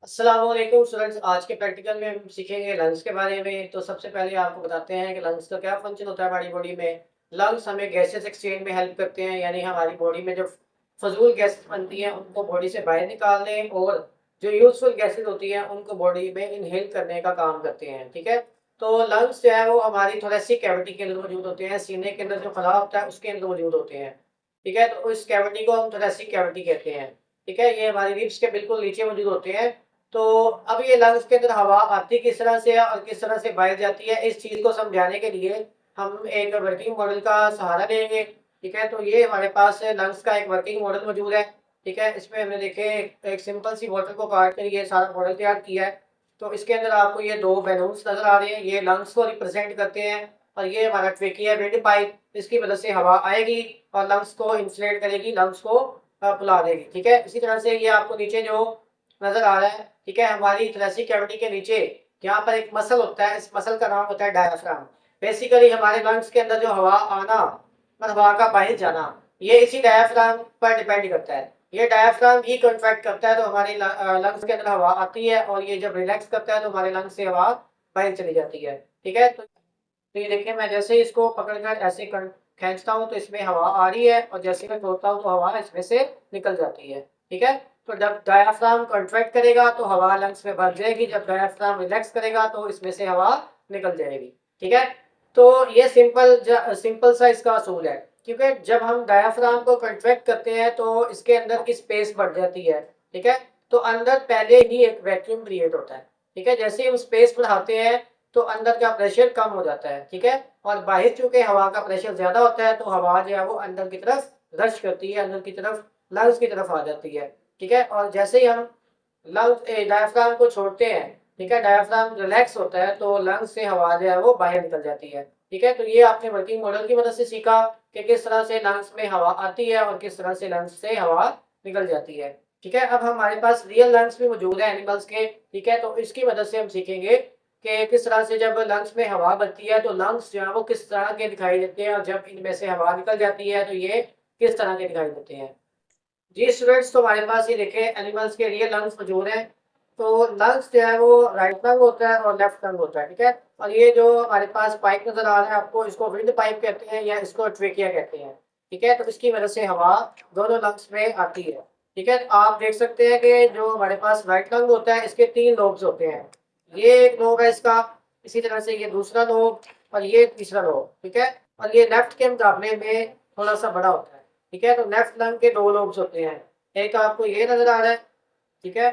अस्सलाम वालेकुम स्टूडेंट्स। आज के प्रैक्टिकल में हम सीखेंगे लंग्स के बारे में। तो सबसे पहले आपको बताते हैं कि लंग्स का क्या फंक्शन होता है हमारी बॉडी में। लंग्स हमें गैसेस एक्सचेंज में हेल्प करते हैं, यानी हमारी बॉडी में जो फजूल गैसेस बनती हैं उनको बॉडी से बाहर निकालने, और जो यूजफुल गैसेस होती हैं उनको बॉडी में इनहेल करने का काम करते हैं। ठीक है। तो लंग्स जो है वो हमारी थोरेसिक कैविटी के अंदर मौजूद होते हैं, सीने के अंदर जो खला होता है उसके अंदर मौजूद होते हैं। ठीक है। तो इस कैविटी को हम थोरेसिक कैविटी कहते हैं। ठीक है। ये हमारी रिब्स के बिल्कुल नीचे मौजूद होते हैं। तो अब ये लंग्स के अंदर हवा आती किस तरह से है और किस तरह से बाहर जाती है, इस चीज़ को समझाने के लिए हम एक वर्किंग मॉडल का सहारा लेंगे। ठीक है। तो ये हमारे पास लंग्स का एक वर्किंग मॉडल मौजूद है। ठीक है। इसमें हमने देखे एक सिंपल सी बॉटल को काट कर ये सारा मॉडल तैयार किया है। तो इसके अंदर आपको ये दो बैलून्स नजर आ रहे हैं, ये लंग्स को रिप्रेजेंट करते हैं। और ये हमारा ट्रेकिया विंड पाइप, इसकी मदद से हवा आएगी और लंग्स को इंसुलेट करेगी, लंग्स को फुला देगी। ठीक है। इसी तरह से ये आपको नीचे जो नजर आ रहा है, ठीक है, हमारी थोरेसिक कैविटी के नीचे यहाँ पर एक मसल होता है, इस मसल का नाम होता है डायाफ्राम। बेसिकली हमारे लंग्स के अंदर जो हवा आना और हवा का बाहर जाना, ये इसी डायाफ्राम पर डिपेंड करता है। ये डायाफ्राम ही कॉन्ट्रैक्ट करता है तो हमारे लंग्स के अंदर हवा आती है, और ये जब रिलैक्स करता है तो हमारे लंग्स से हवा बाहर चली जाती है। ठीक है। तो ये देखिए, मैं जैसे ही इसको पकड़कर ऐसे खींचता हूँ तो इसमें हवा आ रही है, और जैसे मैं छोड़ता हूँ तो हवा इसमें से निकल जाती है। ठीक है। तो जब डायाफ्राम कॉन्ट्रैक्ट करेगा तो हवा लंग्स में भर जाएगी, जब डायाफ्राम रिलैक्स करेगा तो इसमें से हवा निकल जाएगी। ठीक है। तो ये सिंपल सा इसका असूल है, क्योंकि जब हम डायाफ्राम को कॉन्ट्रैक्ट करते हैं तो इसके अंदर की स्पेस बढ़ जाती है। ठीक है। तो अंदर पहले ही एक वैक्यूम क्रिएट होता है। ठीक है। जैसे ही हम स्पेस बढ़ाते हैं तो अंदर का प्रेशर कम हो जाता है। ठीक है। और बाहर चूंकि हवा का प्रेशर ज्यादा होता है तो हवा जो है वो अंदर की तरफ रश करती है, अंदर की तरफ लंग्स की तरफ आ जाती है। ठीक है। और जैसे ही हम लंग्स डायफ्राम को छोड़ते हैं, ठीक है, डायफ्राम रिलैक्स होता है तो लंग्स से हवा जो है वो बाहर निकल जाती है। ठीक है। तो ये आपने वर्किंग मॉडल की मदद से सीखा कि किस तरह से लंग्स में हवा आती है और किस तरह से लंग्स से हवा निकल जाती है। ठीक है। अब हमारे पास रियल लंग्स भी मौजूद है एनिमल्स के। ठीक है। तो इसकी मदद से हम सीखेंगे कि किस तरह से जब लंग्स में हवा बनती है तो लंग्स जो है वो किस तरह के दिखाई देते हैं, और जब इनमें से हवा निकल जाती है तो ये किस तरह के दिखाई देते हैं। जी स्टूडेंट्स, तो हमारे पास ये देखें एनिमल्स के लिए लंग्स मौजूद हैं। तो लंग्स जो है वो राइट लंग होता है और लेफ्ट लंग होता है। ठीक है। और ये जो हमारे पास पाइप नजर आ रहा है आपको, इसको विंड पाइप कहते हैं या इसको ट्रेकिया कहते हैं। ठीक है। तो इसकी वजह से हवा दोनों लंग्स में आती है। ठीक है। तो आप देख सकते हैं कि जो हमारे पास राइट लंग होता है इसके तीन लोब्स होते हैं। ये एक लोब है इसका, इसी तरह से ये दूसरा लोब, और ये तीसरा लोब। ठीक है। और ये लेफ्ट के मुकाबले में थोड़ा सा बड़ा होता है। ठीक है। तो लेफ्ट लंग के दो लोब्स होते हैं, एक आपको ये नजर आ रहा है। ठीक है।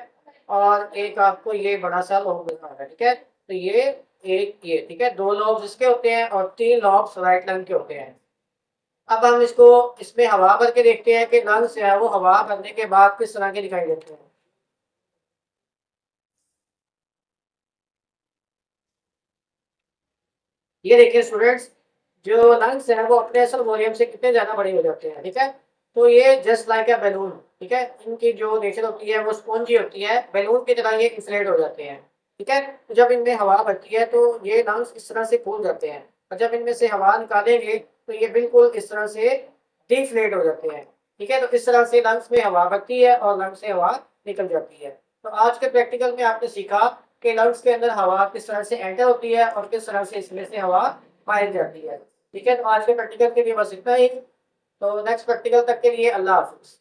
और एक आपको ये बड़ा सा लोब नजर आ रहा है। ठीक है। तो ये एक ये, ठीक है, दो लोब्स इसके होते हैं और तीन लोब्स राइट लंग के होते हैं। अब हम इसको इसमें हवा भर के देखते हैं कि लंग से है वो हवा भरने के बाद किस तरह के दिखाई देते हैं। ये देखिए स्टूडेंट्स, जो लंग्स है वो अपने असल वॉल्यूम से कितने ज्यादा बड़े हो जाते हैं। ठीक है। तो ये जस्ट लाइक अ बैलून, ठीक है, इनकी जो नेचर होती है वो स्पॉन्जी होती है, बैलून की तरह ये इंफ्लेट हो जाते हैं। ठीक है। तो जब इनमें हवा भरती है तो ये लंग्स इस तरह से फूल जाते हैं, और जब इनमें से हवा निकालेंगे तो ये बिल्कुल इस तरह से डिफ्लेट हो जाते हैं। ठीक है। तो इस तरह से लंग्स में हवा भरती है और लंग्स से हवा निकल जाती है। तो आज के प्रैक्टिकल में आपने सीखा कि लंग्स के अंदर हवा किस तरह से एंटर होती है और किस तरह से इसमें से हवा बाहर जाती है। ठीक है। तो आज के प्रैक्टिकल के लिए बस इतना ही। तो नेक्स्ट प्रैक्टिकल तक के लिए अल्लाह हाफिज।